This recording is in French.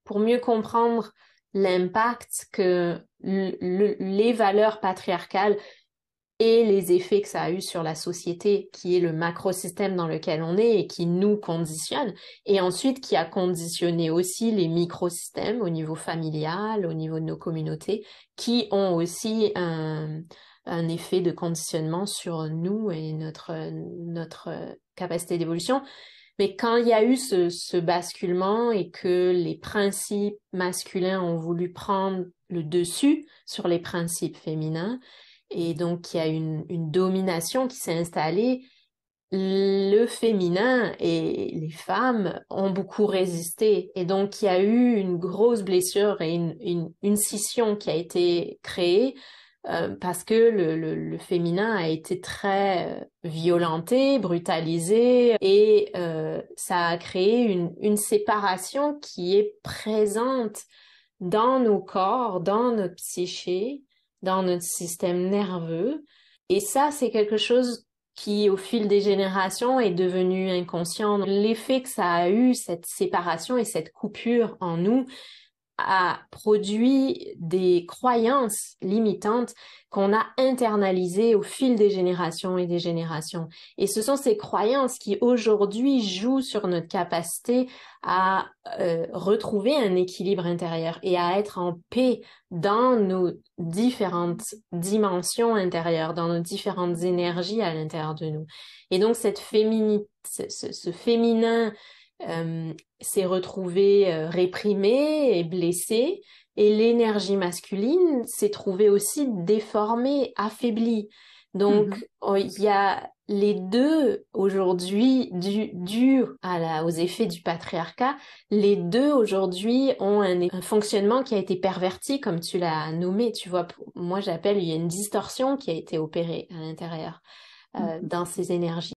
pour mieux comprendre l'impact que les valeurs patriarcales et les effets que ça a eu sur la société, qui est le macrosystème dans lequel on est et qui nous conditionne, et ensuite qui a conditionné aussi les microsystèmes au niveau familial, au niveau de nos communautés, qui ont aussi un effet de conditionnement sur nous et notre capacité d'évolution. Mais quand il y a eu ce basculement et que les principes masculins ont voulu prendre le dessus sur les principes féminins, et donc il y a une domination qui s'est installée, le féminin et les femmes ont beaucoup résisté. Et donc il y a eu une grosse blessure et une scission qui a été créée parce que le féminin a été très violenté, brutalisé, et ça a créé une séparation qui est présente dans nos corps, dans notre psyché, dans notre système nerveux. Et ça, c'est quelque chose qui, au fil des générations, est devenu inconscient. L'effet que ça a eu, cette séparation et cette coupure en nous, a produit des croyances limitantes qu'on a internalisées au fil des générations et des générations. Et ce sont ces croyances qui aujourd'hui jouent sur notre capacité à retrouver un équilibre intérieur et à être en paix dans nos différentes dimensions intérieures, dans nos différentes énergies à l'intérieur de nous. Et donc cette ce féminin s'est retrouvé réprimé et blessé, et l'énergie masculine s'est trouvée aussi déformée, affaiblie. Donc, il y a les deux aujourd'hui, dû aux effets du patriarcat, les deux aujourd'hui ont un fonctionnement qui a été perverti, comme tu l'as nommé. Tu vois, moi j'appelle, il y a une distorsion qui a été opérée à l'intérieur dans ces énergies.